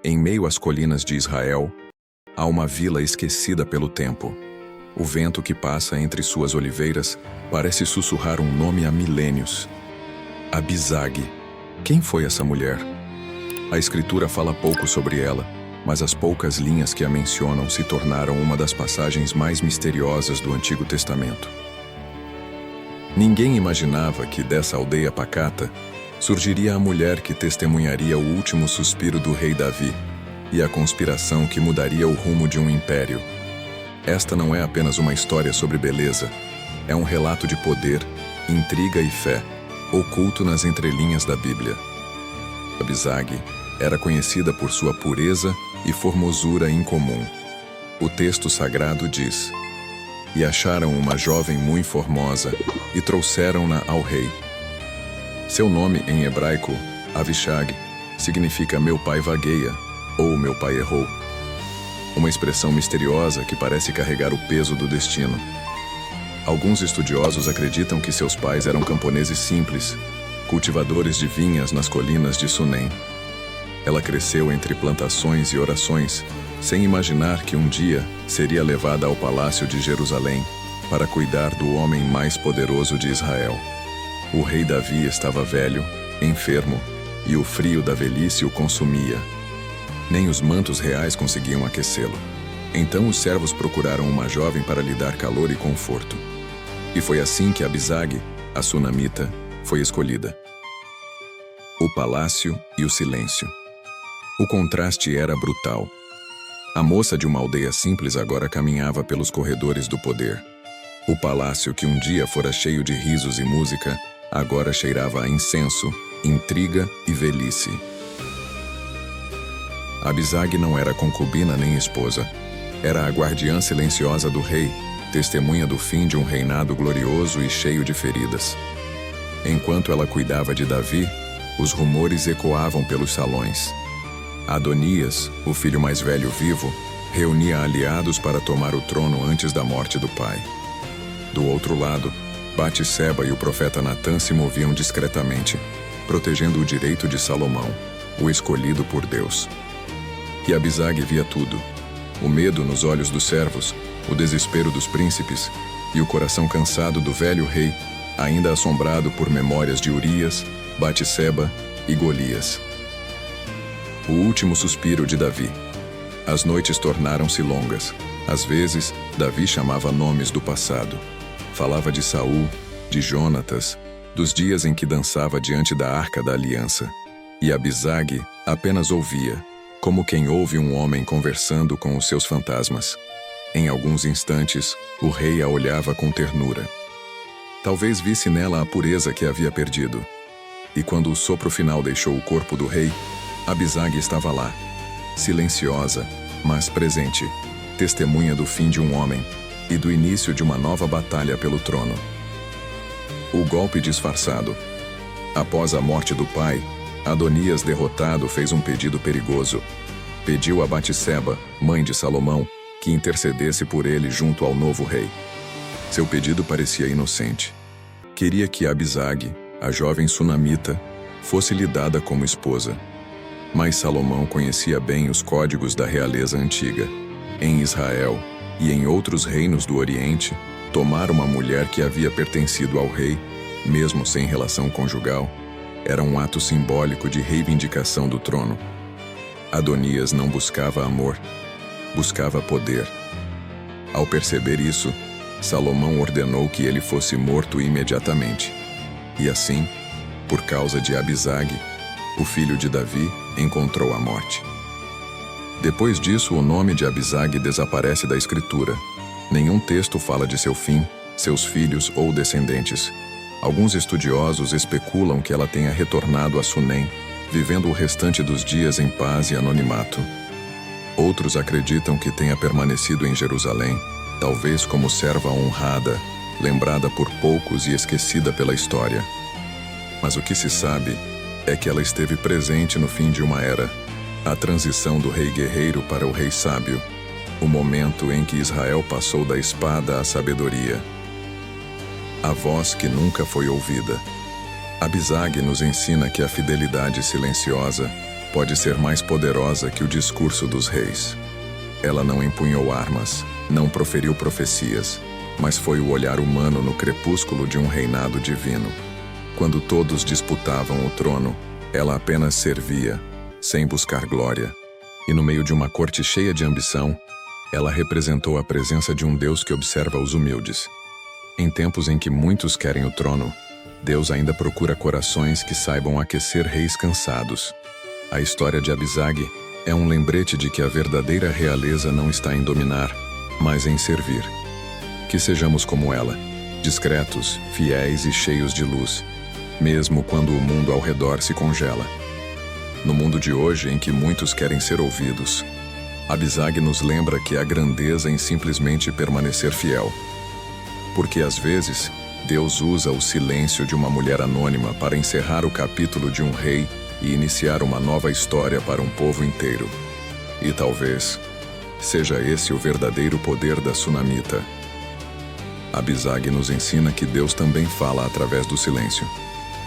Em meio às colinas de Israel, há uma vila esquecida pelo tempo. O vento que passa entre suas oliveiras parece sussurrar um nome há milênios. Abizag. Quem foi essa mulher? A escritura fala pouco sobre ela, mas as poucas linhas que a mencionam se tornaram uma das passagens mais misteriosas do Antigo Testamento. Ninguém imaginava que dessa aldeia pacata surgiria a mulher que testemunharia o último suspiro do rei Davi e a conspiração que mudaria o rumo de um império. Esta não é apenas uma história sobre beleza, é um relato de poder, intriga e fé, oculto nas entrelinhas da Bíblia. Abizag era conhecida por sua pureza e formosura incomum. O texto sagrado diz: "E acharam uma jovem muito formosa e trouxeram-na ao rei." Seu nome em hebraico, Avishag, significa "meu pai vagueia" ou "meu pai errou". Uma expressão misteriosa que parece carregar o peso do destino. Alguns estudiosos acreditam que seus pais eram camponeses simples, cultivadores de vinhas nas colinas de Sunem. Ela cresceu entre plantações e orações, sem imaginar que um dia seria levada ao palácio de Jerusalém para cuidar do homem mais poderoso de Israel. O rei Davi estava velho, enfermo, e o frio da velhice o consumia. Nem os mantos reais conseguiam aquecê-lo. Então os servos procuraram uma jovem para lhe dar calor e conforto. E foi assim que Abizag, a sunamita, foi escolhida. O palácio e o silêncio. O contraste era brutal. A moça de uma aldeia simples agora caminhava pelos corredores do poder. O palácio que um dia fora cheio de risos e música, agora cheirava a incenso, intriga e velhice. Abizag não era concubina nem esposa. Era a guardiã silenciosa do rei, testemunha do fim de um reinado glorioso e cheio de feridas. Enquanto ela cuidava de Davi, os rumores ecoavam pelos salões. Adonias, o filho mais velho vivo, reunia aliados para tomar o trono antes da morte do pai. Do outro lado, Batseba e o profeta Natã se moviam discretamente, protegendo o direito de Salomão, o escolhido por Deus. E Abizag via tudo: o medo nos olhos dos servos, o desespero dos príncipes e o coração cansado do velho rei, ainda assombrado por memórias de Urias, Batseba e Golias. O último suspiro de Davi. As noites tornaram-se longas. Às vezes, Davi chamava nomes do passado. Falava de Saul, de Jonatas, dos dias em que dançava diante da Arca da Aliança. E Abizag apenas ouvia, como quem ouve um homem conversando com os seus fantasmas. Em alguns instantes, o rei a olhava com ternura. Talvez visse nela a pureza que havia perdido. E quando o sopro final deixou o corpo do rei, Abizag estava lá, silenciosa, mas presente, testemunha do fim de um homem e do início de uma nova batalha pelo trono. O golpe disfarçado. Após a morte do pai, Adonias, derrotado, fez um pedido perigoso. Pediu a Batseba, mãe de Salomão, que intercedesse por ele junto ao novo rei. Seu pedido parecia inocente. Queria que Abizag, a jovem sunamita, fosse-lhe dada como esposa. Mas Salomão conhecia bem os códigos da realeza antiga. Em Israel e em outros reinos do Oriente, tomar uma mulher que havia pertencido ao rei, mesmo sem relação conjugal, era um ato simbólico de reivindicação do trono. Adonias não buscava amor, buscava poder. Ao perceber isso, Salomão ordenou que ele fosse morto imediatamente. E assim, por causa de Abizag, o filho de Davi encontrou a morte. Depois disso, o nome de Abizag desaparece da escritura. Nenhum texto fala de seu fim, seus filhos ou descendentes. Alguns estudiosos especulam que ela tenha retornado a Sunem, vivendo o restante dos dias em paz e anonimato. Outros acreditam que tenha permanecido em Jerusalém, talvez como serva honrada, lembrada por poucos e esquecida pela história. Mas o que se sabe é que ela esteve presente no fim de uma era, a transição do rei guerreiro para o rei sábio, o momento em que Israel passou da espada à sabedoria. A voz que nunca foi ouvida. Abizag nos ensina que a fidelidade silenciosa pode ser mais poderosa que o discurso dos reis. Ela não empunhou armas, não proferiu profecias, mas foi o olhar humano no crepúsculo de um reinado divino. Quando todos disputavam o trono, ela apenas servia, sem buscar glória. E no meio de uma corte cheia de ambição, ela representou a presença de um Deus que observa os humildes. Em tempos em que muitos querem o trono, Deus ainda procura corações que saibam aquecer reis cansados. A história de Abisag é um lembrete de que a verdadeira realeza não está em dominar, mas em servir. Que sejamos como ela, discretos, fiéis e cheios de luz, mesmo quando o mundo ao redor se congela. No mundo de hoje, em que muitos querem ser ouvidos, Abisag nos lembra que há grandeza em simplesmente permanecer fiel. Porque às vezes, Deus usa o silêncio de uma mulher anônima para encerrar o capítulo de um rei e iniciar uma nova história para um povo inteiro. E talvez seja esse o verdadeiro poder da Sunamita. Abisag nos ensina que Deus também fala através do silêncio.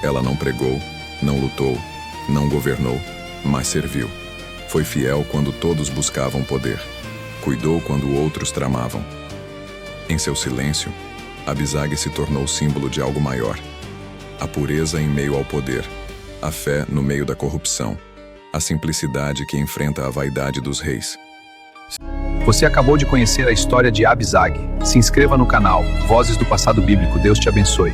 Ela não pregou, não lutou, não governou, mas serviu. Foi fiel quando todos buscavam poder. Cuidou quando outros tramavam. Em seu silêncio, Abisag se tornou símbolo de algo maior. A pureza em meio ao poder, a fé no meio da corrupção, a simplicidade que enfrenta a vaidade dos reis. Você acabou de conhecer a história de Abisag. Se inscreva no canal Vozes do Passado Bíblico. Deus te abençoe.